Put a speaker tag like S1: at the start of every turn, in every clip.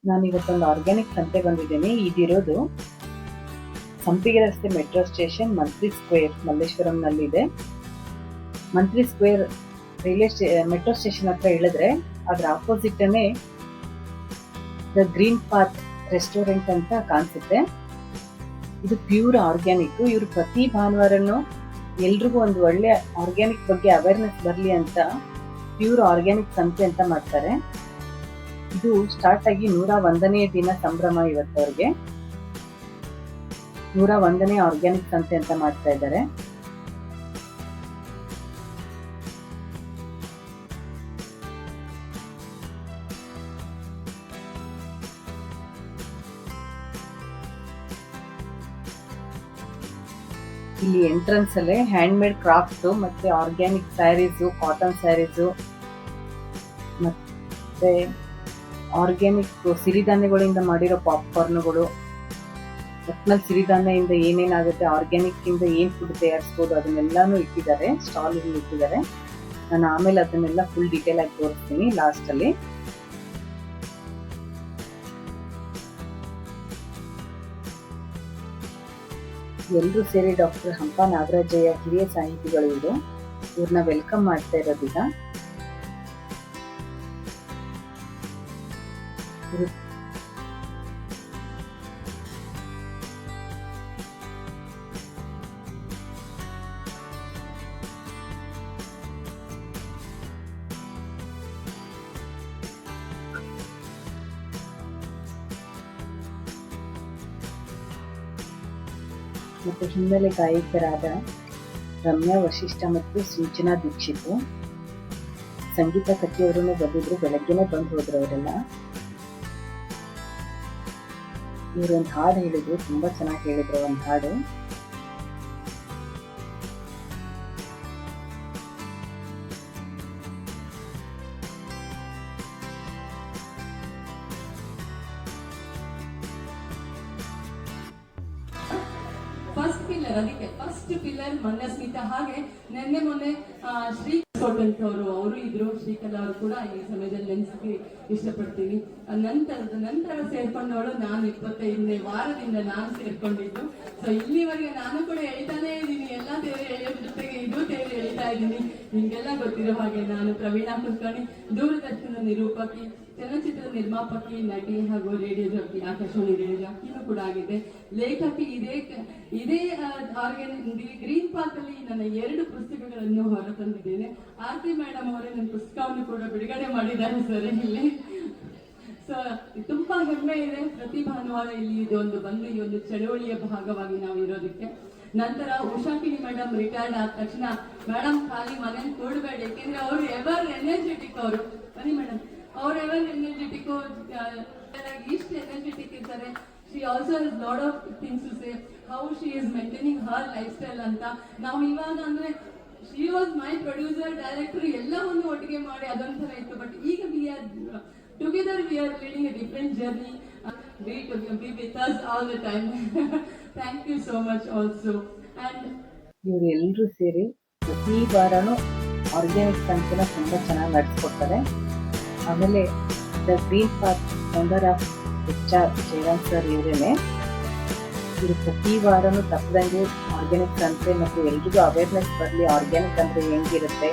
S1: ನಾನು ಇವತ್ತೊಂದು ಆರ್ಗ್ಯಾನಿಕ್ ಸಂತೆ ಬಂದಿದ್ದೀನಿ. ಇದಿರೋದು ಸಂಪಿಗೆ ರಸ್ತೆ ಮೆಟ್ರೋ ಸ್ಟೇಷನ್ ಮಂತ್ರಿ ಸ್ಕ್ವೇರ್ ಮಲ್ಲೇಶ್ವರಂನಲ್ಲಿದೆ. ಮಂತ್ರಿ ಸ್ಕ್ವೇರ್ ಮೆಟ್ರೋ ಸ್ಟೇಷನ್ ಹತ್ರ ಇಳಿದ್ರೆ ಅದ್ರ ಆಪೋಸಿಟನೇ ದ ಗ್ರೀನ್ ಪಾತ್ ರೆಸ್ಟೋರೆಂಟ್ ಅಂತ ಕಾಣಿಸುತ್ತೆ. ಇದು ಪ್ಯೂರ್ ಆರ್ಗ್ಯಾನಿಕ್. ಇವರು ಪ್ರತಿ ಭಾನುವಾರನೂ ಎಲ್ರಿಗೂ ಒಂದು ಒಳ್ಳೆ ಆರ್ಗ್ಯಾನಿಕ್ ಬಗ್ಗೆ ಅವೇರ್ನೆಸ್ ಬರಲಿ ಅಂತ ಪ್ಯೂರ್ ಆರ್ಗ್ಯಾನಿಕ್ ಸಂತೆ ಅಂತ ಮಾಡ್ತಾರೆ. ಇದು ಸ್ಟಾರ್ಟ್ ಆಗಿ 101ನೇ ದಿನ ಸಂಭ್ರಮ ಇವತ್ತವ್ರಿಗೆ. 101ನೇ ಆರ್ಗ್ಯಾನಿಕ್ ಸಂತೆ ಅಂತ ಮಾಡ್ತಾ ಇದ್ದಾರೆ. ಇಲ್ಲಿ ಎಂಟ್ರೆನ್ಸ್ ಅಲ್ಲೇ ಹ್ಯಾಂಡ್ ಮೇಡ್ ಕ್ರಾಫ್ಟ್ ಮತ್ತೆ ಆರ್ಗ್ಯಾನಿಕ್ ಸ್ಯಾರೀಸು, ಕಾಟನ್ ಸ್ಯಾರೀಸು ಮತ್ತೆ ಆರ್ಗ್ಯಾನಿಕ್ ಸಿರಿಧಾನ್ಯಗಳಿಂದ ಮಾಡಿರೋ ಪಾಪ್ಕಾರ್ನ್ಗಳು, ಒಟ್ನಲ್ಲಿ ಸಿರಿಧಾನ್ಯದಿಂದ ಏನೇನಾಗುತ್ತೆ, ಆರ್ಗ್ಯಾನಿಕ್ ಇಂದ ಏನ್ ಫುಡ್ ತಯಾರಿಸ್ಬೋದು ಅದನ್ನೆಲ್ಲಾನು ಇಟ್ಟಿದ್ದಾರೆ, ಸ್ಟಾಲ್ ಇಟ್ಟಿದ್ದಾರೆ. ನಾನು ಆಮೇಲೆ ಅದನ್ನೆಲ್ಲ ಫುಲ್ ಡೀಟೇಲ್ ಆಗಿ ತೋರಿಸ್ತೀನಿ ಲಾಸ್ಟ್ ಅಲ್ಲಿ. ಎಲ್ಲರೂ ಸೇರಿ ಡಾಕ್ಟರ್ ಹಂಪ ನಾಗರಾಜಯ್ಯ ಹಿರಿಯ ಸಾಹಿತಿಗಳು ಇವ್ರನ್ನ ವೆಲ್ಕಮ್ ಮಾಡ್ತಾ ಇರೋದೀಗ. ಮತ್ತು ಹಿನ್ನೆಲೆ ಗಾಯಕರಾದ ರಮ್ಯಾ ವಶಿಷ್ಠ ಮತ್ತು ಸೂಚನಾ ದೀಕ್ಷಿತ್, ಸಂಗೀತ ಕಟ್ಟಿಯವರೂ ಬಂದಿದ್ರು. ಬೆಳಗ್ಗೆನೆ ಬಂದು ಹೋದ್ರು ಅವರೆಲ್ಲ. ಇವರು ಒಂದು ಹಾಡು ಹೇಳಿದ್ರು, ತುಂಬಾ ಚೆನ್ನಾಗಿ ಹೇಳಿದ್ರು ಒಂದು ಹಾಡು.
S2: ಅದಕ್ಕೆ ಫಸ್ಟ್ ಪಿಲ್ಲರ್ ಮನ್ಯಸ್ಮಿತಾ. ಹಾಗೆ ಮೊನ್ನೆ ಶ್ರೀ ಕೊಟ್ಟಂತವ್ರು ಅವರು ಇದ್ರು, ಶ್ರೀಕಲಾ ಅವರು ಕೂಡ ಈ ಸಮಯದಲ್ಲಿ ನೆನೆಸಕ್ಕೆ ಇಷ್ಟಪಡ್ತೀನಿ. ನಂತರ ಸೇರ್ಕೊಂಡವಳು ನಾನು 25ನೇ ವಾರದಿಂದ ನಾನು ಸೇರ್ಕೊಂಡಿದ್ದು. ಸೊ ಇಲ್ಲಿವರೆಗೆ ನಾನು ಕೂಡ ಎಳಿತಾನೇ ಇದ್ದೀನಿ, ಎಲ್ಲಾ ತೇರು ಎಳೆಯೋ ಜೊತೆಗೆ ಇದು ತೇರು ಎಳಿತಾ ಇದ್ದೀನಿ. ನಿಮ್ಗೆಲ್ಲ ಗೊತ್ತಿರೋ ಹಾಗೆ ನಾನು ಪ್ರವೀಣಾ ಕುಲಕರ್ಣಿ, ದೂರದರ್ಶನ ನಿರೂಪಕಿ, ಚಲನಚಿತ್ರ ನಿರ್ಮಾಪಕಿ, ನಟಿ ಹಾಗೂ ರೇಡಿಯೋ ಜಾಕಿ, ಆಕಾಶವಾಣಿ ರೇಡಿಯೋ ಜಾಕಿನೂ ಕೂಡ ಆಗಿದೆ. ಲೇಖಕಿ. ಇದೇ ಆರ್ಗ್ಯಾನಿಕ್ ಗ್ರೀನ್ ಪಾತ್ ಅಲ್ಲಿ ನನ್ನ 2 ಪುಸ್ತಕಗಳನ್ನು ಹೊರತಂದಿದ್ದೇನೆ. ಆರ್ತಿ ಮೇಡಮ್ ಅವರೇ ನನ್ನ ಪುಸ್ತಕವನ್ನು ಕೂಡ ಬಿಡುಗಡೆ ಮಾಡಿದ್ದಾರೆ ಸರ್ ಇಲ್ಲಿ. ಸೊ ತುಂಬಾ ಹೆಮ್ಮೆ ಇದೆ ಪ್ರತಿ ಭಾನುವಾರ ಇಲ್ಲಿ ಇದೊಂದು ಬಂದು ಈ ಒಂದು ಚಳವಳಿಯ ಭಾಗವಾಗಿ ನಾವು ಇರೋದಕ್ಕೆ. ನಂತರ ಉಷಾಕಿನಿ ಮೇಡಮ್ ರಿಟೈರ್ಡ್ ಆದ ತಕ್ಷಣ, ಮೇಡಮ್ ಖಾಲಿ ಮನೇಲಿ ಕೂಡಬೇಡಿ, ಯಾಕೆಂದ್ರೆ ಅವರು ಎವರ್ ಎನರ್ಜೆಟಿಕ್. ಅವರು ಬನ್ನಿ ಮೇಡಮ್, ಅವ್ರು ಎವರ್ ಎನರ್ಜೆಟಿಕ್, ಇಷ್ಟು ಎನರ್ಜೆಟಿಕ್ ಇರ್ತಾರೆ. She also has lot of things to say, how she is maintaining her lifestyle ಅಂತ. ನಾವು ಇವಾಗ ಅಂದ್ರೆ she was my producer, director ಎಲ್ಲವನ್ನು ಒಟ್ಟಿಗೆ ಮಾಡಿ ಅದೊಂಥರ ಇತ್ತು. ಬಟ್ ಈಗ we are together, we are leading a different journey. Be with us all the time. Thank you so much also. And
S1: ಇವರು ಎಲ್ಲರೂ ಸೇರಿ ಪ್ರತಿ ವಾರನೂ ಆರ್ಗ್ಯಾನಿಕ್ ಸಂತೆನ ತುಂಬಾ ಚೆನ್ನಾಗಿ ನಡೆಸ್ಕೊಡ್ತಾರೆ. ಆಮೇಲೆ the Green Path founder of Jayaram sir ಇವರೇನೆ. ಇವರು ಪ್ರತಿ ವಾರನೂ ತಪ್ಪದಂಗೆ ಆರ್ಗ್ಯಾನಿಕ್ ಸಂತೆ ಮತ್ತು ಎಲ್ರಿಗೂ ಅವೇರ್ನೆಸ್ ಬರಲಿ, ಆರ್ಗ್ಯಾನಿಕ್ ಅಂದ್ರೆ ಹೆಂಗಿರುತ್ತೆ,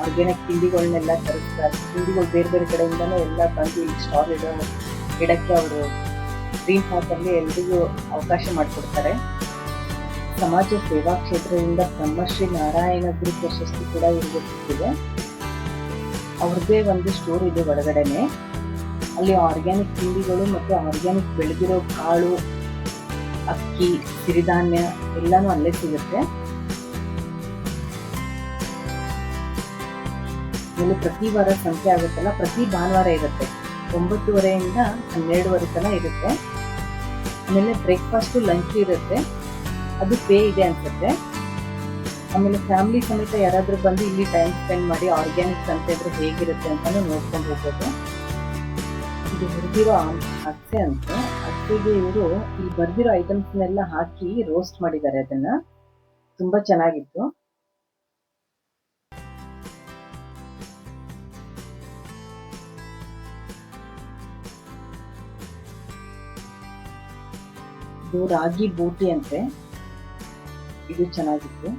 S1: ಆರ್ಗ್ಯಾನಿಕ್ ತಿಂಡಿಗಳನ್ನೆಲ್ಲ ತರಿಸ್ತಾರೆ. ತಿಂಡಿಗಳು ಬೇರೆ ಬೇರೆ ಕಡೆಯಿಂದನೂ ಎಲ್ಲ ತಂದು ಇಲ್ಲಿ ಸ್ಟಾಲ್ ಇಡಕ್ಕೆ ಅವರು ಗ್ರೀನ್ ಪಾತ್ ಅಲ್ಲಿ ಎಲ್ರಿಗೂ ಅವಕಾಶ ಮಾಡಿಕೊಡ್ತಾರೆ. ಸಮಾಜ ಸೇವಾ ಕ್ಷೇತ್ರದಿಂದ ಬ್ರಹ್ಮಶ್ರೀ ನಾರಾಯಣ ಗುರು ಪ್ರಶಸ್ತಿ ಕೂಡ ಇವ್ರಿಗೆ ಸಿಕ್ಕಿದೆ. ಅವ್ರದ್ದೇ ಒಂದು ಸ್ಟೋರ್ ಇದೆ ಒಳಗಡೆನೆ. ಅಲ್ಲಿ ಆರ್ಗ್ಯಾನಿಕ್ ತಿಂಡಿಗಳು ಮತ್ತು ಆರ್ಗ್ಯಾನಿಕ್ ಬೆಳೆದಿರೋ ಕಾಳು, ಅಕ್ಕಿ, ಸಿರಿಧಾನ್ಯ ಎಲ್ಲಾನು ಅಲ್ಲೇ ಸಿಗುತ್ತೆ. ಇಲ್ಲಿ ಪ್ರತಿ ವಾರ ಸಂತೆ ಆಗುತ್ತಲ್ಲ, ಪ್ರತಿ ಭಾನುವಾರ ಇರುತ್ತೆ. 9:30ಯಿಂದ 12:00 ತನಕ ಇರುತ್ತೆ. ಆಮೇಲೆ ಬ್ರೇಕ್ಫಾಸ್ಟ್, ಲಂಚ್ ಇರುತ್ತೆ, ಅದು ಪೇ ಇದೆ ಅನ್ಸುತ್ತೆ. ಆಮೇಲೆ ಫ್ಯಾಮಿಲಿ ಸಮೇತ ಯಾರಾದ್ರೂ ಬಂದು ಇಲ್ಲಿ ಟೈಮ್ ಸ್ಪೆಂಡ್ ಮಾಡಿ ಆರ್ಗ್ಯಾನಿಕ್ ಸಂತೆ ಅಂದ್ರೆ ಹೇಗಿರುತ್ತೆ ಅಂತಾನು ನೋಡ್ಕೊಂಡು ಹೋಗ್ಬೋದು. ಇದು ಹುರಿದಿರೋ ಅಕ್ಕಿ ಅಂತ, ಅಕ್ಕಿಗೆ ಇವರು ಇಲ್ಲಿ ಬರ್ದಿರೋ ಐಟಮ್ಸ್ನೆಲ್ಲ ಹಾಕಿ ರೋಸ್ಟ್ ಮಾಡಿದ್ದಾರೆ. ಅದನ್ನ ತುಂಬಾ ಚೆನ್ನಾಗಿತ್ತು. ಇದು ರಾಗಿ ಬೂಟಿ ಅಂತೆ, ಇದು ಚೆನ್ನಾಗಿತ್ತು.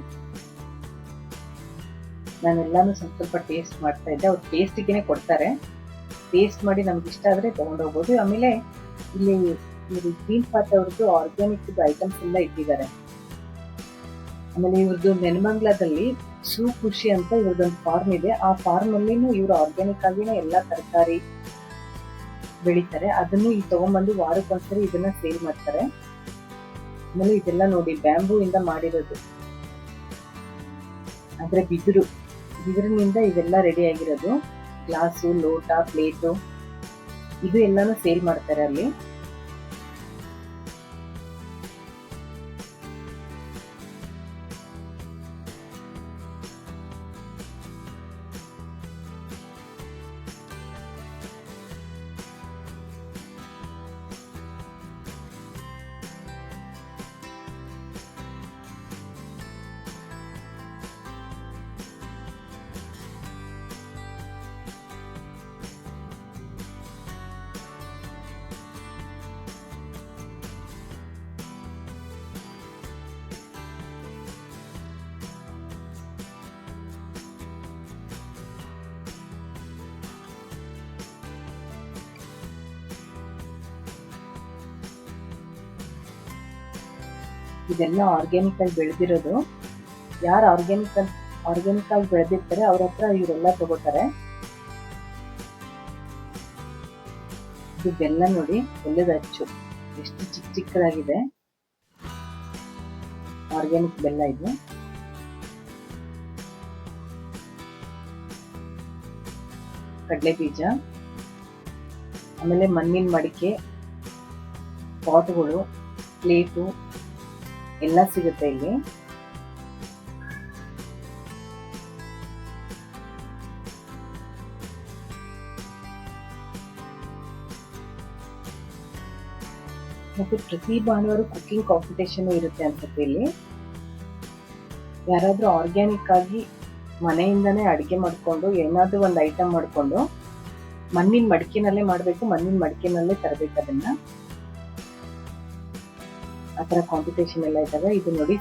S1: ನಾನೆಲ್ಲಾನು ಸ್ವಲ್ಪ ಸ್ವಲ್ಪ ಟೇಸ್ಟ್ ಮಾಡ್ತಾ ಇದ್ದೆ. ಅವ್ರು ಟೇಸ್ಟಿಗೆ ಕೊಡ್ತಾರೆ, ಟೇಸ್ಟ್ ಮಾಡಿ ನಮ್ಗೆ ಇಷ್ಟ ಆದರೆ ತೊಗೊಂಡೋಗ್ಬೋದು. ಆಮೇಲೆ ಇಲ್ಲಿ ಇವರು ಗ್ರೀನ್ ಪಾತ್ ಅವ್ರದ್ದು ಆರ್ಗ್ಯಾನಿಕ್ ಐಟಮ್ಸ್ ಎಲ್ಲ ಇಟ್ಟಿದ್ದಾರೆ. ಆಮೇಲೆ ಇವ್ರದ್ದು ನೆಲಮಂಗ್ಲದಲ್ಲಿ ಖುಷಿ ಅಂತ ಇವ್ರದ್ದೊಂದು ಫಾರ್ಮ್ ಇದೆ. ಆ ಫಾರ್ಮ್ ಅಲ್ಲಿನೂ ಇವ್ರು ಆರ್ಗ್ಯಾನಿಕ್ ಆಗಿನೇ ಎಲ್ಲ ತರಕಾರಿ ಬೆಳಿತಾರೆ. ಅದನ್ನು ಇಲ್ಲಿ ತಗೊಂಡ್ಬಂದು ವಾರಕ್ಕೊಂದ್ಸರಿ ಇದನ್ನ ಸೇಲ್ ಮಾಡ್ತಾರೆ. ಆಮೇಲೆ ಇದೆಲ್ಲ ನೋಡಿ ಬ್ಯಾಂಬೂ ಇಂದ ಮಾಡಿರೋದು, ಅಂದ್ರೆ ಬಿದಿರಿನಿಂದ ಇದೆಲ್ಲ ರೆಡಿ ಆಗಿರೋದು. ಗ್ಲಾಸು, ಲೋಟ, ಪ್ಲೇಟು, ಇದು ಎಲ್ಲಾನು ಸೇಲ್ ಮಾಡ್ತಾರೆ ಅಲ್ಲಿ. ಇದೆಲ್ಲ ಆರ್ಗ್ಯಾನಿಕ್ ಆಗಿ ಬೆಳೆದಿರೋದು. ಯಾರು ಆರ್ಗ್ಯಾನಿಕ್ ಆಗಿ ಬೆಳೆದಿರ್ತಾರೆ ಅವ್ರ ಹತ್ರ ಇವರೆಲ್ಲ ತಗೋತಾರೆ. ಇದು ಬೆಲ್ಲ ನೋಡಿ, ಬೆಲ್ಲದ ಅಚ್ಚು ಎಷ್ಟು ಚಿಕ್ಕದಾಗಿದೆ. ಆರ್ಗ್ಯಾನಿಕ್ ಬೆಲ್ಲ ಇದು. ಕಡಲೆ ಬೀಜ, ಆಮೇಲೆ ಮಣ್ಣಿನ ಮಡಿಕೆ, ಪಾಟ್ಗಳು, ಪ್ಲೇಟು ಎಲ್ಲ ಸಿಗುತ್ತೆ ಇಲ್ಲಿ. ಮತ್ತೆ ಪ್ರತಿ ಭಾನುವಾರ ಕುಕಿಂಗ್ ಕಾಂಪಿಟೇಷನ್ ಇರುತ್ತೆ ಅನ್ಸುತ್ತೆ ಇಲ್ಲಿ. ಯಾರಾದ್ರೂ ಆರ್ಗ್ಯಾನಿಕ್ ಆಗಿ ಮನೆಯಿಂದಾನೇ ಅಡಿಗೆ ಮಾಡ್ಕೊಂಡು ಏನಾದ್ರೂ ಒಂದು ಐಟಮ್ ಮಾಡ್ಕೊಂಡು ಮಣ್ಣಿನ ಮಡಿಕೆನಲ್ಲೇ ಮಾಡ್ಬೇಕು, ಮಣ್ಣಿನ ಮಡಿಕೆನಲ್ಲೇ ತರಬೇಕು ಅದನ್ನ. ಆತರ ಕಾಂಪಿಟೇಷನ್ ಎಲ್ಲ ಇದ್ದಾಗ ಇದು ನೋಡಿ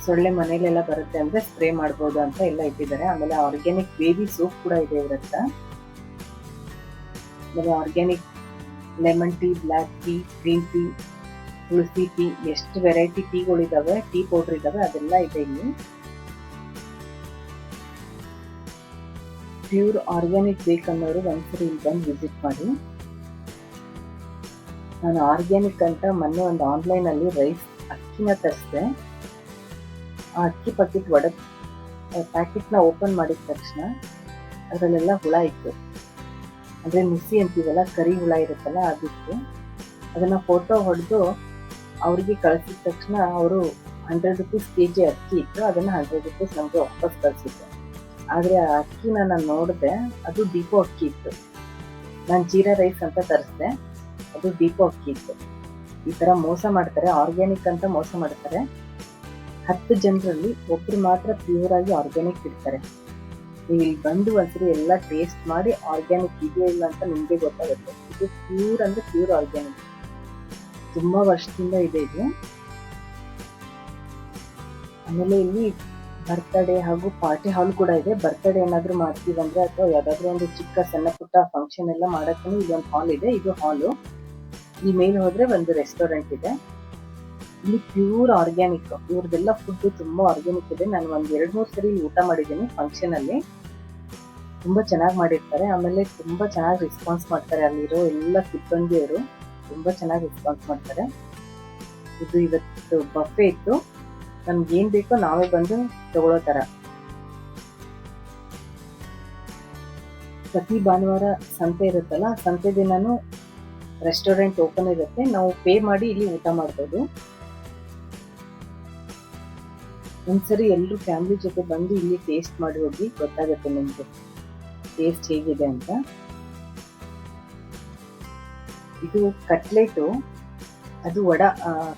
S1: ಸೊಳ್ಳೆ ಮನೇಲೆಲ್ಲ ಬರುತ್ತೆ ಅಂದ್ರೆ ಸ್ಪ್ರೇ ಮಾಡ್ಬೋದು ಅಂತ ಎಲ್ಲ ಇಟ್ಟಿದ್ದಾರೆ. ಆಮೇಲೆ ಆರ್ಗ್ಯಾನಿಕ್ ಬೇಬಿ ಸೋಪ್ ಕೂಡ ಇದೆ ಇವ್ರ ಹತ್ರ. ಆಮೇಲೆ organic lemon tea, black tea, green tea, ತುಳಸಿ ಟೀ, ಎಷ್ಟು ವೆರೈಟಿ ಟೀಗಳಿದಾವೆ, ಟೀ ಪೌಡರ್ ಇದಾವೆ, ಅದೆಲ್ಲ ಇದೆ ಇಲ್ಲಿ. ಪ್ಯೂರ್ ಆರ್ಗ್ಯಾನಿಕ್ ಬೇಕನ್ನೋರು ಒಂದ್ಸರಿ ಇಲ್ಲಿ ಬಂದು ವಿಸಿಟ್ ಮಾಡಿ. ನಾನು ಆರ್ಗ್ಯಾನಿಕ್ ಅಂತ ಮೊನ್ನೆ ಒಂದು ಆನ್ಲೈನ್ ಅಲ್ಲಿ ಅಕ್ಕಿನ ತರಿಸಿದೆ. ಆ ಅಕ್ಕಿ ಪ್ಯಾಕೆಟ್ನ ಓಪನ್ ಮಾಡಿದ ತಕ್ಷಣ ಅದರಲ್ಲೆಲ್ಲ ಹುಳ ಇತ್ತು. ಅಂದ್ರೆ ನುಸಿ ಅಂತೀವಲ್ಲ, ಕರಿ ಹುಳ ಇರುತ್ತಲ್ಲ, ಅದಿತ್ತು. ಅದನ್ನ ಫೋಟೋ ಹೊಡೆದು ಅವ್ರಿಗೆ ಕಳಿಸಿದ ತಕ್ಷಣ ಅವರು 100 ರೂಪೀಸ್ kg ಅಕ್ಕಿ ಇತ್ತು, ಅದನ್ನ 100 ರೂಪೀಸ್ ನಮ್ಗೆ ವಾಪಸ್ ಕಳಿಸಿದ್ರು. ಆದ್ರೆ ಆ ಅಕ್ಕಿನ ನಾನು ನೋಡಿದೆ, ಅದು ಡಿಪೋ ಅಕ್ಕಿ ಇತ್ತು. ನಾನು ಜೀರಾ ರೈಸ್ ಅಂತ ತರಿಸಿದೆ, ಅದು ಡಿಪೋ ಅಕ್ಕಿ ಇತ್ತು. ಈ ತರ ಮೋಸ ಮಾಡ್ತಾರೆ, ಆರ್ಗ್ಯಾನಿಕ್ ಅಂತ ಮೋಸ ಮಾಡ್ತಾರೆ. 10 ಜನರಲ್ಲಿ ಒಬ್ರು ಮಾತ್ರ ಪ್ಯೂರ್ ಆಗಿ ಆರ್ಗ್ಯಾನಿಕ್ ಇಡ್ತಾರೆ. ನೀವು ಇಲ್ಲಿ ಬಂದು ಒಂದ್ಸರಿ ಎಲ್ಲ ಟೇಸ್ಟ್ ಮಾಡಿ ಆರ್ಗ್ಯಾನಿಕ್ ಇದೆಯಾ ಇಲ್ಲ ಅಂತ ನಿಮ್ಗೆ ಗೊತ್ತಾಗುತ್ತೆ. ಇದು ಪ್ಯೂರ್ ಅಂದ್ರೆ ಪ್ಯೂರ್ ಆರ್ಗ್ಯಾನಿಕ್, ತುಂಬಾ ವರ್ಷದಿಂದ ಇದೆ ಇದು. ಆಮೇಲೆ ಇಲ್ಲಿ ಬರ್ತ್ಡೇ ಹಾಗೂ ಪಾರ್ಟಿ ಹಾಲ್ ಕೂಡ ಇದೆ. ಬರ್ತ್ಡೇ ಏನಾದ್ರು ಮಾಡ್ತೀವಂದ್ರೆ ಅಥವಾ ಯಾವ್ದಾದ್ರು ಒಂದು ಚಿಕ್ಕ ಸಣ್ಣ ಪುಟ್ಟ ಫಂಕ್ಷನ್ ಎಲ್ಲ ಮಾಡಕ್ಕೂ ಇದೊಂದು ಹಾಲ್ ಇದೆ. ಇದು ಹಾಲು. ಈ ಮೇಲೆ ಹೋದ್ರೆ ಒಂದು ರೆಸ್ಟೋರೆಂಟ್ ಇದೆ. ಇಲ್ಲಿ ಪ್ಯೂರ್ ಆರ್ಗ್ಯಾನಿಕ್, ಇವ್ರದೆಲ್ಲ ಫುಡ್ ತುಂಬಾ ಆರ್ಗ್ಯಾನಿಕ್ ಇದೆ. ನಾನು ಒಂದ್ 2-3 ಸರಿ ಊಟ ಮಾಡಿದ್ದೀನಿ ಫಂಕ್ಷನ್ ಅಲ್ಲಿ. ತುಂಬಾ ಚೆನ್ನಾಗಿ ಮಾಡಿರ್ತಾರೆ. ಆಮೇಲೆ ತುಂಬಾ ಚೆನ್ನಾಗಿ ರೆಸ್ಪಾನ್ಸ್ ಮಾಡ್ತಾರೆ. ಅಲ್ಲಿರೋ ಎಲ್ಲ ಸಿಬ್ಬಂದಿಯವರು ತುಂಬಾ ಚೆನ್ನಾಗಿ ರೆಸ್ಪಾನ್ಸ್ ಮಾಡ್ತಾರೆ. ಇದು ಇವತ್ತು ಬಫೆ ಇತ್ತು. ನಮ್ಗೆ ಏನ್ ಬೇಕೋ ನಾವೇ ಬಂದು ತಗೊಳ್ಳೋ ತರ. ಪ್ರತಿ ಭಾನುವಾರ ಸಂತೆ ಇರುತ್ತಲ್ಲ, ಸಂತೆ ದಿನಾನು ರೆಸ್ಟೋರೆಂಟ್ ಓಪನ್ ಇರುತ್ತೆ. ನಾವು ಪೇ ಮಾಡಿ ಇಲ್ಲಿ ಊಟ ಮಾಡ್ಬೋದು. ಒಂದ್ಸರಿ ಎಲ್ಲರೂ ಫ್ಯಾಮಿಲಿ ಜೊತೆ ಬಂದು ಇಲ್ಲಿ ಟೇಸ್ಟ್ ಮಾಡಿ ಹೋಗಿ, ಗೊತ್ತಾಗುತ್ತೆ ನಿಮ್ಗೆ ಟೇಸ್ಟ್ ಹೇಗಿದೆ ಅಂತ. ಇದು ಕಟ್ಲೆಟು, ಅದು ವಡಾ,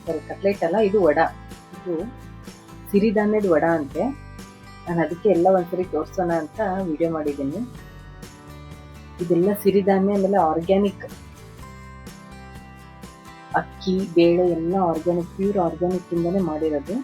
S1: ಸಾರಿ ಕಟ್ಲೆಟ್ ಅಲ್ಲ, ಇದು ವಡಾ. ಇದು ಸಿರಿಧಾನ್ಯದ ವಡಾ ಅಂತೆ. ನಾನು ಅದಕ್ಕೆ ಎಲ್ಲ ಒಂದ್ಸರಿ ತೋರ್ಸೋಣ ಅಂತ ವಿಡಿಯೋ ಮಾಡಿದ್ದೀನಿ. ಇದೆಲ್ಲ ಸಿರಿಧಾನ್ಯ, ಆಮೇಲೆ ಆರ್ಗ್ಯಾನಿಕ್ ಅಕ್ಕಿ ಬೇಳೆ ಎಲ್ಲ ಆರ್ಗ್ಯಾನಿಕ್, ಪ್ಯೂರ್ ಆರ್ಗ್ಯಾನಿಕ್ ಇಂದಾನೆ ಮಾಡಿರೋದು.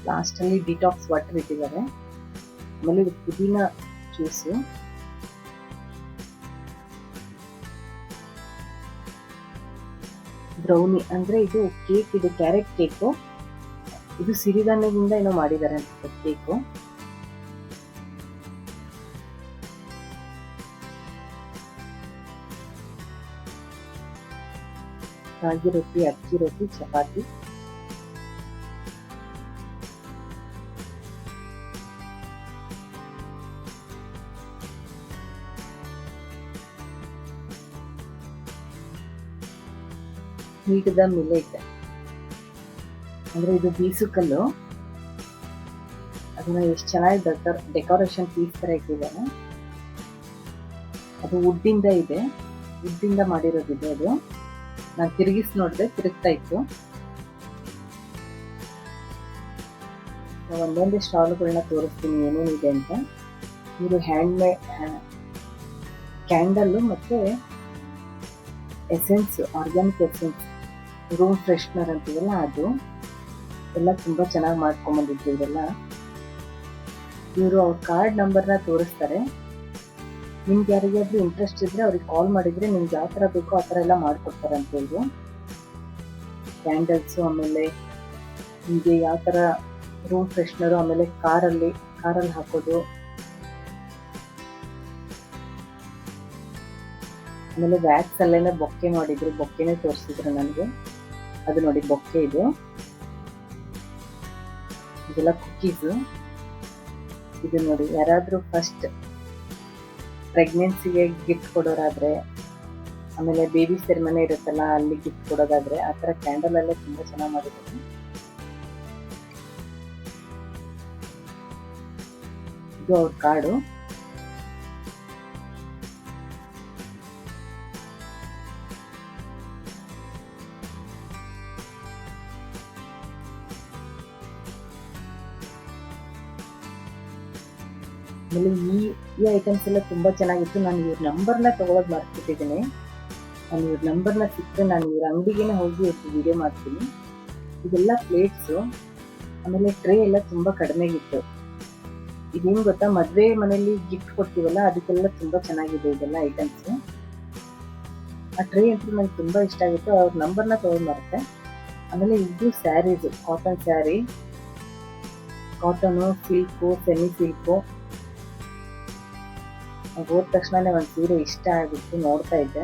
S1: ಲಾಸ್ಟ್ ಅಲ್ಲಿ ಡಿಟಾಕ್ಸ್ ವಾಟರ್ ಇಟ್ಟಿದ್ದಾರೆ. ಆಮೇಲೆ ಇದು ಪುದೀನ ಜ್ಯೂಸು, ಬ್ರೌನಿ ಅಂದ್ರೆ ಇದು ಕೇಕ್, ಇದು ಕ್ಯಾರೆಟ್ ಕೇಕು. ಇದು ಸಿರಿಧಾನ್ಯದಿಂದ ಏನೋ ಮಾಡಿದ್ದಾರೆ ಅಂತ ಕೇಕು. ರಾಗಿ ರೊಟ್ಟಿ, ಅಕ್ಕಿ ರೊಟ್ಟಿ, ಚಪಾತಿ. ಹೀಟದ ಮಿಲೆಟ್ ಅಂದ್ರೆ ಇದು ಬೀಸುಕಲ್ಲು. ಅದನ್ನ ಎಷ್ಟು ಚೆನ್ನಾಗಿ ಡೆಕೋರೇಷನ್ ಪೀಸ್ ತರ ಇಟ್ಟಿದ್ದಾರೆ. ಅದು ವುಡ್ಡಿಂದ ಇದೆ, ವುಡ್ಡಿಂದ ಮಾಡಿರೋದಿದೆ. ಅದು ನಾನು ತಿರುಗಿಸಿ ನೋಡಿದೆ, ತಿರುಗ್ತಾ ಇತ್ತು. ಒಂದೊಂದೇ ಸ್ಟಾಲ್ಗಳನ್ನ ತೋರಿಸ್ತೀನಿ ಏನೇನಿದೆ ಅಂತ. ಇದು ಹ್ಯಾಂಡ್ ಮೇಡ್ ಕ್ಯಾಂಡಲ್ಲು ಮತ್ತೆ essence, organic essence, room freshener ಅಂತೀವಲ್ಲ ಅದು ಎಲ್ಲ ತುಂಬಾ ಚೆನ್ನಾಗಿ ಮಾಡ್ಕೊಂಡ್ಬಂದಿದ್ರು ಇವರೆಲ್ಲ. ಇವರು ಅವ್ರ ಕಾರ್ಡ್ ನಂಬರ್ನ ತೋರಿಸ್ತಾರೆ. ನಿಮ್ಗೆ ಯಾರಿಗಾದ್ರೂ ಇಂಟ್ರೆಸ್ಟ್ ಇದ್ರೆ ಅವ್ರಿಗೆ ಕಾಲ್ ಮಾಡಿದ್ರೆ ನಿಮ್ಗೆ ಯಾವ ಥರ ಬೇಕೋ ಆ ಥರ ಎಲ್ಲ ಮಾಡ್ಕೊಡ್ತಾರೆ ಅಂತ ಹೇಳಿದ್ರು. ಕ್ಯಾಂಡಲ್ಸು, ಆಮೇಲೆ ನಿಮಗೆ ಯಾವ ಥರ ರೂಮ್ ಫ್ರೆಶ್ನರು, ಆಮೇಲೆ ಕಾರಲ್ಲಿ ಹಾಕೋದು, ಆಮೇಲೆ ವ್ಯಾಕ್ಸ್ ಅಲ್ಲೇನೆ ಬೊಕ್ಕೆ ಮಾಡಿದ್ರು, ಬೊಕ್ಕೆನೇ ತೋರಿಸಿದ್ರು ನನಗೆ. ಅದು ನೋಡಿ ಬೊಕ್ಕೆ ಇದು. ಇದೆಲ್ಲ ಕುಕ್ಕೀಸು. ಇದು ನೋಡಿ, ಯಾರಾದ್ರೂ ಫಸ್ಟ್ ಪ್ರೆಗ್ನೆನ್ಸಿಗೆ ಗಿಫ್ಟ್ ಕೊಡೋರಾದ್ರೆ, ಆಮೇಲೆ ಬೇಬಿ ಸೆರೆಮನಿ ಇರುತ್ತಲ್ಲ ಅಲ್ಲಿ ಗಿಫ್ಟ್ ಕೊಡೋದಾದ್ರೆ, ಆ ಥರ ಕ್ಯಾಂಡಲ್ ಅಲ್ಲೇ ತುಂಬಾ ಚೆನ್ನಾಗಿ ಮಾಡಿದ್ರು. ಇದು ಅವ್ರ ಕಾರ್ಡು. ಆಮೇಲೆ ಈ ಐಟಮ್ಸ್ ಎಲ್ಲ ತುಂಬಾ ಚೆನ್ನಾಗಿತ್ತು. ನಾನು ಇವ್ರ ನಂಬರ್ನ ತಗೊಳೋದು ಮರ್ತಿದ್ದೀನಿ. ನಾನು ಇವ್ರ ನಂಬರ್ನ ಸಿಕ್ಕರೆ ನಾನು ಇವ್ರ ಅಂಗಡಿಗೆನೆ ಹೋಗಿ ವಿಡಿಯೋ ಮಾಡ್ತೀನಿ. ಇದೆಲ್ಲ ಪ್ಲೇಟ್ಸು, ಆಮೇಲೆ ಟ್ರೇ ಎಲ್ಲ ತುಂಬಾ ಕಡಿಮೆಗಿತ್ತು. ಇದೇನು ಗೊತ್ತಾ, ಮದುವೆ ಮನೆಯಲ್ಲಿ ಗಿಫ್ಟ್ ಕೊಡ್ತೀವಲ್ಲ ಅದಕ್ಕೆಲ್ಲ ತುಂಬಾ ಚೆನ್ನಾಗಿದೆ ಇದೆಲ್ಲ ಐಟಮ್ಸ್. ಆ ಟ್ರೇ ಅಂತೂ ನಂಗೆ ತುಂಬಾ ಇಷ್ಟ ಆಗಿತ್ತು. ಅವ್ರ ನಂಬರ್ನ ತಗೊಂಡು ಮರುತ್ತೆ. ಆಮೇಲೆ ಇದು saris, cotton sari, cotton, silk, semi silk. ಹೋದ ತಕ್ಷಣನೇ ಒಂದು ಸೀರೆ ಇಷ್ಟ ಆಗಿತ್ತು, ನೋಡ್ತಾ ಇದ್ದೆ.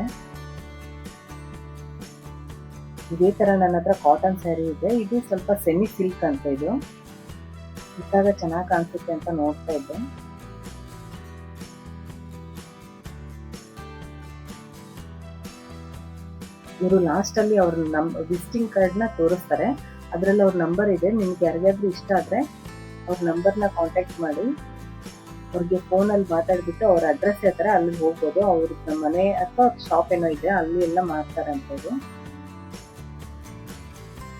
S1: ಇದೇ ತರ ನನ್ನ ಹತ್ರ ಕಾಟನ್ ಸ್ಯಾರಿ ಇದೆ. ಇದು ಸ್ವಲ್ಪ ಸೆಮಿ ಸಿಲ್ಕ್ ಅಂತ, ಇದು ಇದ್ದಾಗ ಚೆನ್ನಾಗಿ ಕಾಣಿಸುತ್ತೆ ಅಂತ ನೋಡ್ತಾ ಇದ್ದೆ. ಇವರು ಲಾಸ್ಟ್ ಅಲ್ಲಿ ಅವ್ರ ವಿಸಿಟಿಂಗ್ ಕಾರ್ಡ್ ನ ತೋರಿಸ್ತಾರೆ. ಅದ್ರಲ್ಲಿ ಅವ್ರ ನಂಬರ್ ಇದೆ. ನಿಮ್ಗೆ ಯಾರಿಗಾದ್ರೂ ಇಷ್ಟ ಆದ್ರೆ ಅವ್ರ ನಂಬರ್ನ ಕಾಂಟ್ಯಾಕ್ಟ್ ಮಾಡಿ ಅವ್ರಿಗೆ ಫೋನಲ್ಲಿ ಮಾತಾಡ್ಬಿಟ್ಟು ಅವ್ರ ಅಡ್ರೆಸ್ ಹೇಳ್ತಾರೆ, ಅಲ್ಲಿಗೆ ಹೋಗ್ಬೋದು. ಅವ್ರ ಮನೆ ಅಥವಾ ಶಾಪ್ ಏನೋ ಇದೆ, ಅಲ್ಲಿ ಎಲ್ಲ ಮಾಡ್ತಾರೆ ಅಂತದ್ದು.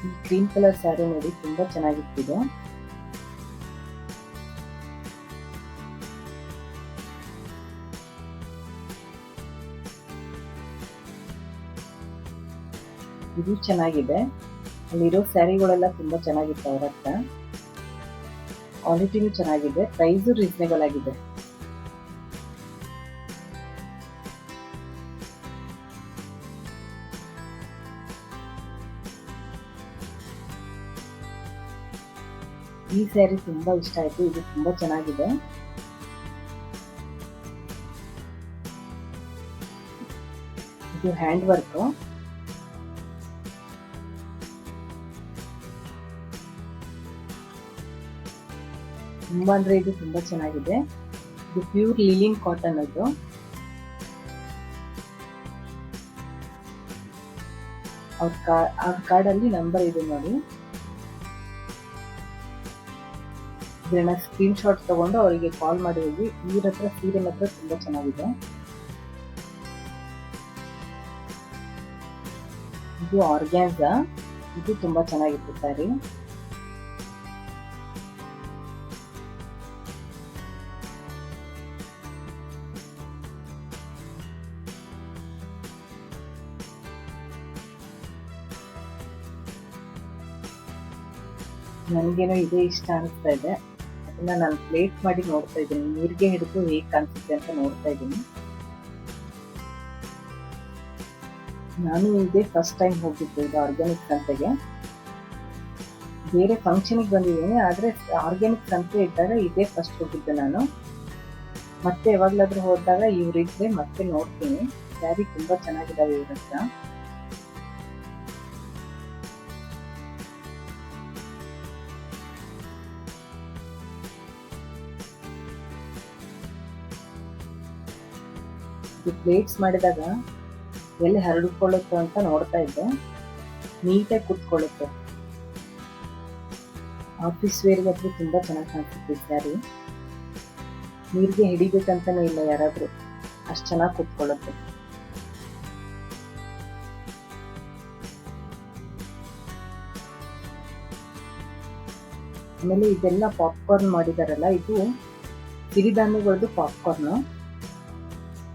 S1: ಈ ಕ್ರೀಮ್ ಕಲರ್ ಸ್ಯಾರಿ ನೋಡಿ ತುಂಬಾ ಚೆನ್ನಾಗಿತ್ತು. ಇದು ಚೆನ್ನಾಗಿದೆ. ಅಲ್ಲಿರೋ ಸ್ಯಾರಿಗಳೆಲ್ಲ ತುಂಬಾ ಚೆನ್ನಾಗಿತ್ತು ಅವ್ರ ಹತ್ರ. ಕ್ವಾಲಿಟಿನೂ ಚೆನ್ನಾಗಿದೆ, ಪ್ರೈಸು ರೀಸನೇಬಲ್ ಆಗಿದೆ. ಈ ಸ್ಯಾರಿ ತುಂಬಾ ಇಷ್ಟ ಆಯ್ತು. ಇದು ತುಂಬಾ ಚೆನ್ನಾಗಿದೆ. ಇದು ಹ್ಯಾಂಡ್ ವರ್ಕ್. ತುಂಬಾ ಅಂದ್ರೆ ಇದು ತುಂಬಾ ಚೆನ್ನಾಗಿದೆ. ಇದು ಪ್ಯೂರ್ ಲಿಲಿನ್ ಕಾಟನ್ ಅದು. ಅವ್ರ ಕಾರ್ಡಲ್ಲಿ ನಂಬರ್ ಇದೆ ನೋಡಿ. ಇದನ್ನ ಸ್ಕ್ರೀನ್ ಶಾಟ್ ತಗೊಂಡು ಅವರಿಗೆ ಕಾಲ್ ಮಾಡಿ ಹೋಗಿ. ಇವ್ರ ಹತ್ರ ಸೀರೆ ಮಾತ್ರ ತುಂಬಾ ಚೆನ್ನಾಗಿದೆ. ಇದು ಆರ್ಗ್ಯಾನ್ಸಾ. ಇದು ತುಂಬಾ ಚೆನ್ನಾಗಿತ್ತು ಸ್ಯಾರಿ. ನನಗೇನೋ ಇದೇ ಇಷ್ಟ ಅನಿಸ್ತಾ ಇದೆ. ಅದನ್ನ ನಾನು ಪ್ಲೇಟ್ ಮಾಡಿ ನೋಡ್ತಾ ಇದ್ದೀನಿ. ನೀರಿಗೆ ಹಿಡಿದು ಹೇಗೆ ಕಾಣಿಸುತ್ತೆ ಅಂತ ನೋಡ್ತಾ ಇದ್ದೀನಿ. ನಾನು ಇದೇ ಫಸ್ಟ್ ಟೈಮ್ ಹೋಗಿದ್ದು ಇದು ಆರ್ಗ್ಯಾನಿಕ್ ಸಂತೆಗೆ. ಬೇರೆ ಫಂಕ್ಷನ್ಗೆ ಬಂದಿದ್ದೀನಿ, ಆದರೆ ಆರ್ಗ್ಯಾನಿಕ್ ಸಂತೆ ಇದ್ದಾಗ ಇದೇ ಫಸ್ಟ್ ಹೋಗಿದ್ದೆ ನಾನು. ಮತ್ತೆ ಯಾವಾಗಲಾದ್ರೂ ಹೋದಾಗ ಇವರಿದ್ರೆ ಮತ್ತೆ ನೋಡ್ತೀನಿ. ಸ್ಯಾರಿ ತುಂಬಾ ಚೆನ್ನಾಗಿದ್ದಾವೆ ಇವ್ರ ಹತ್ರ. ಪ್ಲೇಟ್ಸ್ ಮಾಡಿದಾಗ ಎಲ್ಲಿ ಹರಡಿಕೊಳ್ಳುತ್ತೆ ಅಂತ ನೋಡ್ತಾ ಇದ್ದೆ. ನೀಟಾಗಿ ಕೂತ್ಕೊಳ್ಳುತ್ತೆ. ಆಫೀಸ್ ವೇರ್ಗೆ ಹತ್ರ ತುಂಬಾ ಚೆನ್ನಾಗಿ ಕಾಣಿಸುತ್ತೆ ಸ್ಯಾರಿ. ನೀರಿಗೆ ಹಿಡಿಬೇಕಂತಾನೂ ಇಲ್ಲ ಯಾರಾದ್ರೂ, ಅಷ್ಟು ಚೆನ್ನಾಗಿ ಕೂತ್ಕೊಳ್ಳುತ್ತೆ. ಆಮೇಲೆ ಇದೆಲ್ಲ ಪಾಪ್ಕಾರ್ನ್ ಮಾಡಿದಾರಲ್ಲ, ಇದು ಸಿರಿಧಾನ್ಯಗಳದ್ದು ಪಾಪ್ಕಾರ್ನ್.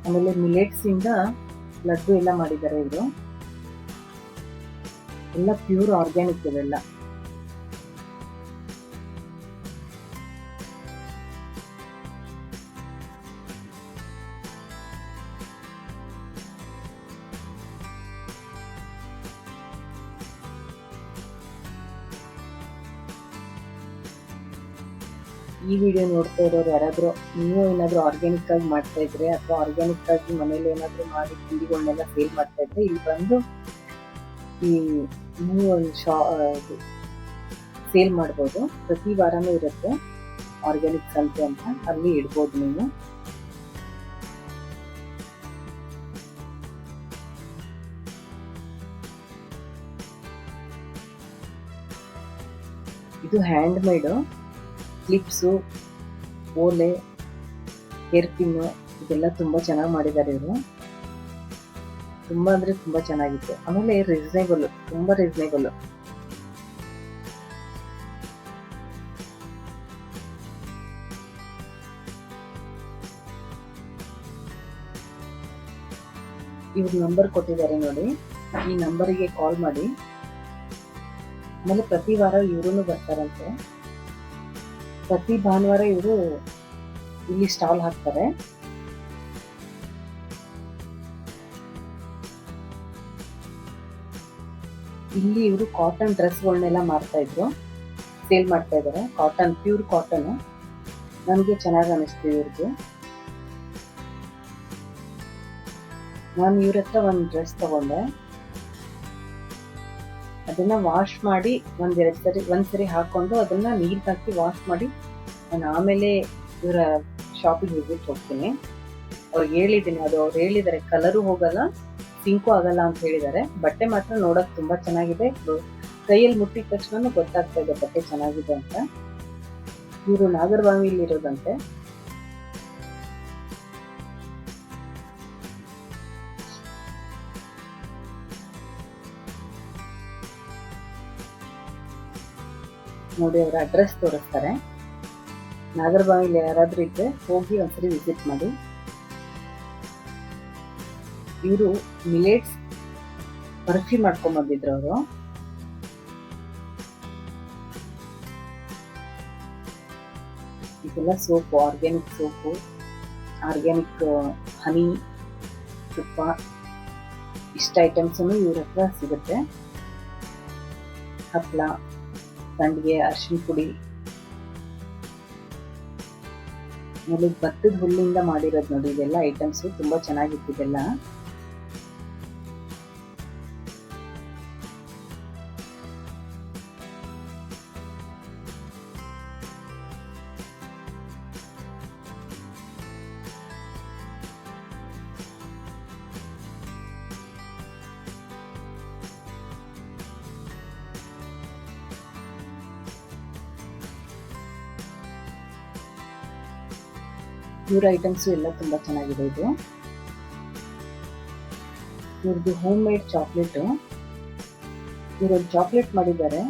S1: ಆಮೇಲೆ ಮಿಲೆಟ್ಸ್ ಇಂದ ಲಡ್ಡು ಎಲ್ಲ ಮಾಡಿದ್ದಾರೆ ಇವರು. ಎಲ್ಲ ಪ್ಯೂರ್ ಆರ್ಗ್ಯಾನಿಕ್ ಇವೆಲ್ಲ. ಈ ವಿಡಿಯೋ ನೋಡ್ತಾ ಇರೋರು ಯಾರಾದ್ರೂ ನೀವು ಏನಾದ್ರೂ ಆರ್ಗ್ಯಾನಿಕ್ ಆಗಿ ಮಾಡ್ತಾ ಇದ್ರೆ ಅಥವಾ ಆರ್ಗ್ಯಾನಿಕ್ ಆಗಿ ಮನೇಲಿ ಏನಾದ್ರೂ ಮಾಡಿ ತಿಂಡಿಗಳನ್ನೆಲ್ಲ ಸೇಲ್ ಮಾಡ್ತಾ ಇದ್ರೆ ಇಲ್ಲಿ ಬಂದು ಈ ನೀವು ಒಂದು ಸೇಲ್ ಮಾಡ್ಬೋದು. ಪ್ರತಿ ವಾರನೂ ಇರುತ್ತೆ ಆರ್ಗ್ಯಾನಿಕ್ ಸಂತೆ ಅಂತ, ಅಲ್ಲಿ ಇಡ್ಬೋದು ನೀವು. ಇದು ಹ್ಯಾಂಡ್ ಮೇಡು. ಕ್ಲಿಪ್ಸು, ಓಲೆ, ಹೇರ್ ಪಿನ್ನು ಇದೆಲ್ಲ ತುಂಬಾ ಚೆನ್ನಾಗಿ ಮಾಡಿದ್ದಾರೆ ಇವರು. ತುಂಬಾ ಅಂದ್ರೆ ತುಂಬಾ ಚೆನ್ನಾಗಿತ್ತು. ಆಮೇಲೆ ರೀಸನೇಬಲ್, ತುಂಬಾ ರೀಸನೇಬಲ್. ಇವ್ರ ನಂಬರ್ ಕೊಟ್ಟಿದ್ದಾರೆ ನೋಡಿ, ಈ ನಂಬರಿಗೆ ಕಾಲ್ ಮಾಡಿ. ಆಮೇಲೆ ಪ್ರತಿ ವಾರ ಇವ್ರೂ ಬರ್ತಾರಂತೆ. ಪ್ರತಿ ಭಾನುವಾರ ಇವರು ಇಲ್ಲಿ ಸ್ಟಾಲ್ ಹಾಕ್ತಾರೆ. ಇಲ್ಲಿ ಇವರು ಕಾಟನ್ ಡ್ರೆಸ್ಗಳನ್ನೆಲ್ಲ ಮಾರ್ತಾ ಇದ್ರು, ಸೇಲ್ ಮಾಡ್ತಾ ಇದ್ದಾರೆ. Cotton, pure cotton. ನನಗೆ ಚೆನ್ನಾಗಿ ಅನಿಸ್ತು ಇವ್ರದ್ದು. ನಾನು ಇವ್ರ ಹತ್ರ ಒಂದು ಡ್ರೆಸ್ ತಗೊಂಡೆ. ಅದನ್ನ ವಾಶ್ ಮಾಡಿ ಒಂದ್ಸರಿ ಹಾಕೊಂಡು ಅದನ್ನ ನೀರ್ ಹಾಕಿ ವಾಶ್ ಮಾಡಿ ನಾನು ಆಮೇಲೆ ಇವರ ಶಾಪಿಂಗ್ ವಿಸಿಟ್ ಹೋಗ್ತೀನಿ. ಅವ್ರಿಗೆ ಹೇಳಿದ್ದೀನಿ, ಅದು ಅವ್ರು ಹೇಳಿದ್ದಾರೆ ಕಲರು ಹೋಗಲ್ಲ, ಸಿಂಕು ಆಗಲ್ಲ ಅಂತ ಹೇಳಿದ್ದಾರೆ. ಬಟ್ಟೆ ಮಾತ್ರ ನೋಡಕ್ ತುಂಬಾ ಚೆನ್ನಾಗಿದೆ. ಕೈಯಲ್ಲಿ ಮುಟ್ಟಿದ ತಕ್ಷಣ ಗೊತ್ತಾಗ್ತಾ ಇದೆ ಬಟ್ಟೆ ಚೆನ್ನಾಗಿದೆ ಅಂತ. ಇವರು ನಾಗರಬಾವಿಲಿ ಇರೋದಂತೆ. ನೋಡಿ, ಅವರ ಅಡ್ರೆಸ್ ತೋರಿಸ್ತಾರೆ. ನಾಗರಬಾವಿಲಿ ಯಾರಾದ್ರೂ ಇದ್ರೆ ಹೋಗಿ ಒಂದ್ಸರಿ ವಿಸಿಟ್ ಮಾಡಿ. ಇವರು ಮಿಲೆಟ್ಸ್ ಪರ್ಫ್ಯೂಮ್ ಮಾಡ್ಕೊಂಡ್ ಬಂದಿದ್ರು ಅವರು. ಇದೆಲ್ಲ ಸೋಪು, ಆರ್ಗ್ಯಾನಿಕ್ ಸೋಪು, ಆರ್ಗ್ಯಾನಿಕ್ ಹನಿ, ತುಪ್ಪ, ಇಷ್ಟ ಐಟಮ್ಸ್ ಇವ್ರ ಹತ್ರ ಸಿಗುತ್ತೆ. ಹಪ್ಪಳ, ಸಂಡಿಗೆ, ಅರಿಶಿನ ಪುಡಿ, ಆಮೇಲೆ ಭತ್ತದ ಹುಲ್ಲಿಂದ ಮಾಡಿರೋದು ನೋಡಿ. ಇದೆಲ್ಲ ಐಟಮ್ಸ್ ತುಂಬಾ ಚೆನ್ನಾಗಿತ್ತು ಇದೆಲ್ಲ. ಪ್ಯೂರ್ ಐಟಮ್ಸು ಎಲ್ಲ ತುಂಬ ಚೆನ್ನಾಗಿದೆ. ಇದು ಇವ್ರದ್ದು ಹೋಮ್ ಮೇಡ್ ಚಾಕ್ಲೇಟು. ಇವರೊಂದು ಚಾಕ್ಲೇಟ್ ಮಾಡಿದ್ದಾರೆ,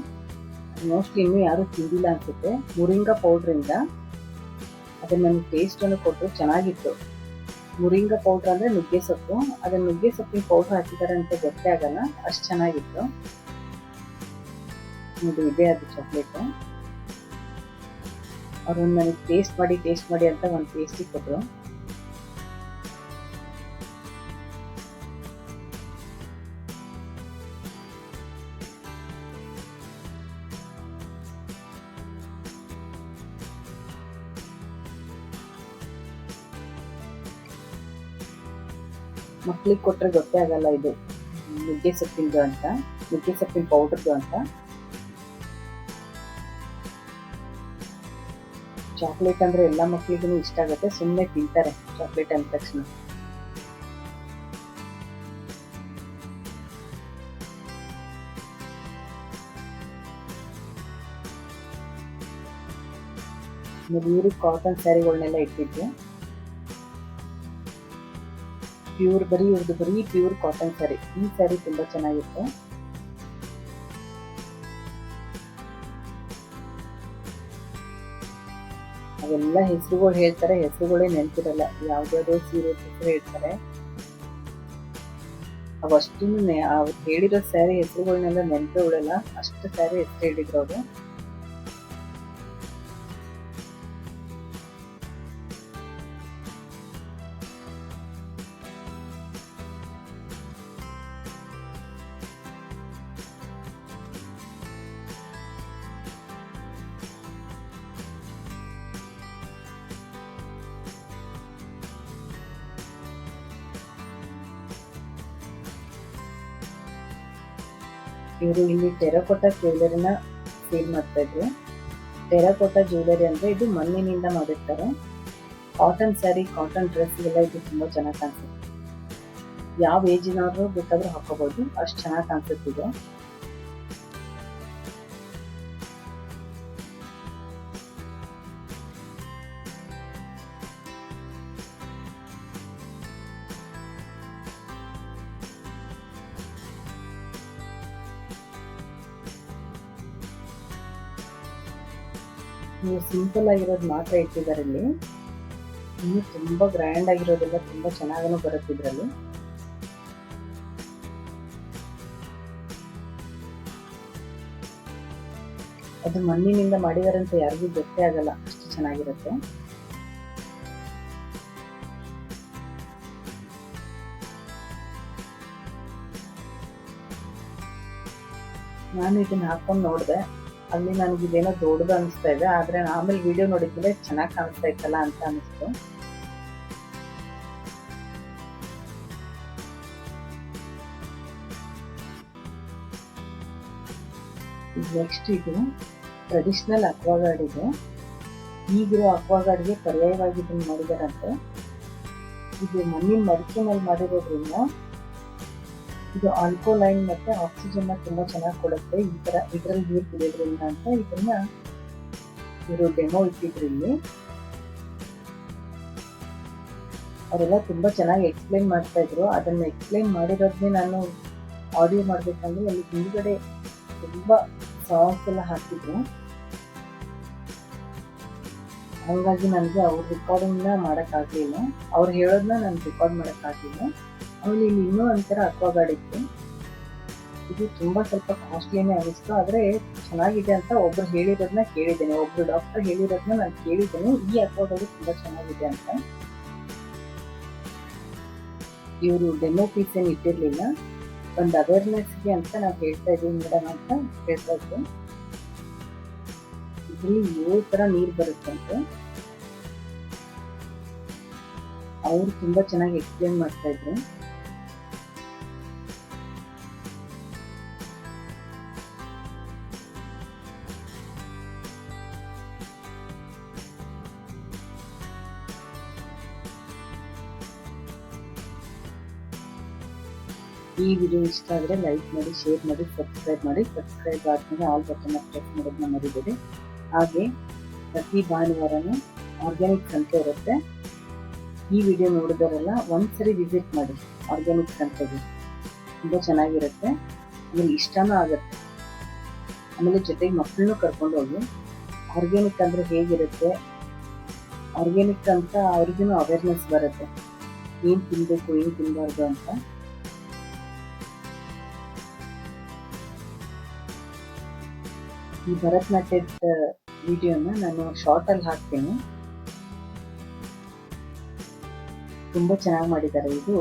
S1: ಮೋಸ್ಟ್ಲಿ ಇನ್ನೂ ಯಾರೂ ತಿಂದಿಲ್ಲ ಅನ್ಸುತ್ತೆ. ಮುರಿಂಗಾ ಪೌಡ್ರಿಂದ ಅದನ್ನು ನನಗೆ ಟೇಸ್ಟನ್ನು ಕೊಟ್ಟರು, ಚೆನ್ನಾಗಿತ್ತು. ಮುರಿಂಗಾ ಪೌಡ್ರ್ ಅಂದರೆ ನುಗ್ಗೆ ಸೊಪ್ಪು, ಅದನ್ನು ನುಗ್ಗೆ ಸೊಪ್ಪಿನ ಪೌಡ್ರ್ ಹಾಕಿದ್ದಾರೆ ಅಂತ ಗೊತ್ತೇ ಆಗಲ್ಲ, ಅಷ್ಟು ಚೆನ್ನಾಗಿತ್ತು. ಇದು ಇದೆ ಅದು ಚಾಕ್ಲೇಟು. ಅವ್ರೊಂದು ನನಗೆ ಟೇಸ್ಟ್ ಮಾಡಿ ಅಂತ ಒಂದು ಟೇಸ್ಟಿಗೆ ಕೊಟ್ಟರು. ಮಕ್ಳಿಗೆ ಕೊಟ್ಟರೆ ಗೊತ್ತೇ ಆಗಲ್ಲ ಇದು ನುಗ್ಗೆ ಸೊಪ್ಪಿಂದು ಅಂತ, ನುಗ್ಗೆ ಸೊಪ್ಪಿನ ಪೌಡ್ರದ್ದು ಅಂತ. ಚಾಕ್ಲೇಟ್ ಅಂದರೆ ಎಲ್ಲ ಮಕ್ಳಿಗೂ ಇಷ್ಟ ಆಗುತ್ತೆ, ಸುಮ್ಮನೆ ತಿಂತಾರೆ ಚಾಕ್ಲೇಟ್ ಅಂದ ತಕ್ಷಣ. ಇವರು ಕಾಟನ್ ಸ್ಯಾರಿಗಳನ್ನೆಲ್ಲ ಇಟ್ಟಿದ್ದೆ. ಇವ್ರದ್ದು ಬರೀ ಪ್ಯೂರ್ ಕಾಟನ್ ಸ್ಯಾರಿ. ಈ ಸ್ಯಾರಿ ತುಂಬಾ ಚೆನ್ನಾಗಿತ್ತು. ಅವೆಲ್ಲ ಹೆಸರುಗಳು ಹೇಳ್ತಾರೆ, ಹೆಸರುಗಳೇ ನೆನಪಿರಲ್ಲ. ಯಾವ್ದಾದ್ರು ಸೀರೆ ಹೆಸರು ಹೇಳ್ತಾರೆ, ಅವಷ್ಟು ಅವ್ರು ಹೇಳಿರೋ ಸ್ಯಾರಿ ಹೆಸರುಗಳನ್ನೆಲ್ಲ ನೆನಪೇ ಉಳಲ್ಲ, ಅಷ್ಟು ಸ್ಯಾರಿ ಹೆಸರು ಹೇಳಿದ್ರು ಅವರು. ಇವರು ಇಲ್ಲಿ ಟೆರಕೋಟಾ ಜ್ಯುವೆಲರಿನ ಸೇಲ್ ಮಾಡ್ತಾ ಇದ್ರು. ಟೆರಕೋಟಾ ಜ್ಯುವೆಲರಿ ಅಂದ್ರೆ ಇದು ಮಣ್ಣಿನಿಂದ ಮಾಡಿರ್ತಾರೆ. ಕಾಟನ್ ಸ್ಯಾರಿ, ಕಾಟನ್ ಡ್ರೆಸ್ ಎಲ್ಲ ಇದು ತುಂಬಾ ಚೆನ್ನಾಗಿ ಕಾಣಿಸುತ್ತೆ. ಯಾವ ಏಜಿನವರು ಬೇಕಾದ್ರೂ ಹಾಕೋಬಹುದು, ಅಷ್ಟು ಚೆನ್ನಾಗಿ ಕಾಣಿಸುತ್ತೆ ಇದು. ನೀವು ಸಿಂಪಲ್ ಆಗಿರೋದು ಮಾತ್ರ ಇಟ್ಟಿದ್ದಾರೆ ಇಲ್ಲಿ. ಇನ್ನು ತುಂಬಾ ಗ್ರ್ಯಾಂಡ್ ಆಗಿರೋದೆಲ್ಲ ತುಂಬಾ ಚೆನ್ನಾಗೂ ಬರುತ್ತೆ ಇದರಲ್ಲಿ. ಅದು ಮಣ್ಣಿನಿಂದ ಮಾಡಿದಾರೆ ಅಂತ ಯಾರಿಗೂ ಗೊತ್ತೇ ಆಗಲ್ಲ, ಅಷ್ಟು ಚೆನ್ನಾಗಿರುತ್ತೆ. ನಾನು ಇದನ್ನ ಹಾಕೊಂಡು ನೋಡಿದೆ, ಅಲ್ಲಿ ನನಗೆ ಇದೇನೋ ದೊಡ್ಡದು ಅನಿಸ್ತಾ ಇದೆ, ಆದ್ರೆ ಆಮೇಲೆ ವಿಡಿಯೋ ನೋಡಿದ್ಮೇಲೆ ಚೆನ್ನಾಗಿ ಕಾಣಿಸ್ತಾ ಇತ್ತಲ್ಲ ಅಂತ ಅನಿಸ್ತು. ನೆಕ್ಸ್ಟ್ ಇದು ಟ್ರೆಡಿಷನಲ್ ಅಕ್ವಾಗಾರ್ಡ್ ಇದೆ. ಈಗಿರೋ ಅಕ್ವಾಗಾರ್ಡ್ಗೆ ಪರ್ಯಾಯವಾಗಿ ಇದನ್ನು ಮಾಡಿದಾರಂತೆ. ಇದು ಮಣ್ಣಿನ ಮಡಿಕೆ ಮೇಲೆ ಮಾಡಿರೋದ್ರಿಂದ ಇದು ಆಲ್ಕೋಲೈನ್ ಮತ್ತೆ ಆಕ್ಸಿಜನ್ ತುಂಬಾ ಚೆನ್ನಾಗಿ ಕೊಡುತ್ತೆ ಇದರಲ್ಲಿ ನೀರು ಕುಡಿಯೋದ್ರಿಂದ ಅಂತ ಇದನ್ನ ಇವರು ಡೆಮೋ ಇಟ್ಟಿದ್ರು ಇಲ್ಲಿ. ಅವರೆಲ್ಲ ತುಂಬಾ ಚೆನ್ನಾಗಿ ಎಕ್ಸ್ಪ್ಲೈನ್ ಮಾಡ್ತಾ ಇದ್ರು. ಅದನ್ನ ಎಕ್ಸ್ಪ್ಲೈನ್ ಮಾಡಿರೋದನ್ನೇ ನಾನು ಆಡಿಯೋ ಮಾಡ್ಬೇಕಂದ್ರೆ ಅಲ್ಲಿ ಹಿಂದ್ಗಡೆ ತುಂಬಾ ಸಾಂಗ್ಸ್ ಎಲ್ಲ ಹಾಕಿದ್ರು, ಹಂಗಾಗಿ ನನಗೆ ಅವ್ರ ರೆಕಾರ್ಡಿಂಗ್ನ ಮಾಡೋಕ್ಕಾಗಲಿಲ್ಲ. ಅವ್ರು ಹೇಳೋದನ್ನ ನಾನು ರೆಕಾರ್ಡ್ ಮಾಡೋಕ್ಕಾಗಲಿಲ್ಲ. ಆಮೇಲೆ ಇಲ್ಲಿ ಇನ್ನೂ ಒಂಥರ ಅಕ್ವಾಗಾರ್ಡ್ ಇತ್ತು. ಇದು ತುಂಬಾ ಸ್ವಲ್ಪ ಕಾಸ್ಟ್ಲಿನೇ ಅನಿಸ್ತು, ಆದ್ರೆ ಚೆನ್ನಾಗಿದೆ ಅಂತ ಒಬ್ರು ಹೇಳಿರೋದನ್ನ ಕೇಳಿದ್ದೇನೆ, ಒಬ್ರು ಡಾಕ್ಟರ್ ಹೇಳಿರೋದನ್ನ ನಾನು ಕೇಳಿದ್ದೇನೆ, ಈ ಅಕ್ವಾಗಾರ್ಡ್ ತುಂಬಾ ಚೆನ್ನಾಗಿದೆ ಅಂತ. ಇವರು ಡೆಮೋ ಪೀಸ್ ಏನು ಇಟ್ಟಿರ್ಲಿಲ್ಲ, ಒಂದು ಅವೇರ್ನೆಸ್ಗೆ ಅಂತ ನಾವು ಹೇಳ್ತಾ ಇದೀವಿ ಮೇಡಮ್ ಅಂತ ಹೇಳ್ತಾ ಇದ್ರು. ಇದರಲ್ಲಿ 7 ತರ ನೀರು ಬರುತ್ತಂತೆ. ಅವರು ತುಂಬಾ ಚೆನ್ನಾಗಿ ಎಕ್ಸ್ಪ್ಲೇನ್ ಮಾಡ್ತಾ ಇದ್ರು. ಈ ವಿಡಿಯೋ ಇಷ್ಟ ಆದರೆ ಲೈಕ್ ಮಾಡಿ, ಶೇರ್ ಮಾಡಿ, ಸಬ್ಸ್ಕ್ರೈಬ್ ಮಾಡಿ. ಸಬ್ಸ್ಕ್ರೈಬ್ ಆದ್ಮೇಲೆ ಆಲ್ ಬಟನ್ ಪ್ರೆಸ್ ಮಾಡೋದನ್ನ ಮರಿಬೇಡಿ. ಹಾಗೆ ಪ್ರತಿ ಭಾನುವಾರನೂ ಆರ್ಗ್ಯಾನಿಕ್ ಸಂತೆ ಇರುತ್ತೆ, ಈ ವಿಡಿಯೋ ನೋಡಿದವರೆಲ್ಲ ಒಂದ್ಸರಿ ವಿಸಿಟ್ ಮಾಡಿ ಆರ್ಗ್ಯಾನಿಕ್ ಸಂತೆಗೆ. ತುಂಬ ಚೆನ್ನಾಗಿರುತ್ತೆ, ಆಮೇಲೆ ಇಷ್ಟನೂ ಆಗುತ್ತೆ. ಆಮೇಲೆ ಜೊತೆಗೆ ಮಕ್ಕಳನ್ನೂ ಕರ್ಕೊಂಡು ಹೋಗಿ ಆರ್ಗ್ಯಾನಿಕ್ ಅಂದರೆ ಹೇಗಿರುತ್ತೆ, ಆರ್ಗ್ಯಾನಿಕ್ ಅಂತ ಅವ್ರಿಗೂ ಅವೇರ್ನೆಸ್ ಬರುತ್ತೆ, ಏನು ತಿನ್ನಬೇಕು ಏನು ತಿನ್ನಬಾರ್ದು ಅಂತ. ಈ ಭರತನಾಟ್ಯದ ವಿಡಿಯೋನ ನಾನು ಶಾರ್ಟಲ್ಲಿ ಹಾಕ್ತೀನಿ. ತುಂಬ ಚೆನ್ನಾಗಿ ಮಾಡಿದ್ದಾರೆ. ಇದು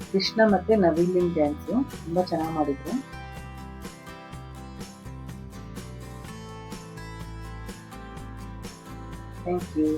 S1: ಕೃಷ್ಣ ಮತ್ತು ನವಿಲಿನ ಡ್ಯಾನ್ಸು ತುಂಬ ಚೆನ್ನಾಗಿ ಮಾಡಿದ್ರು. Thank you.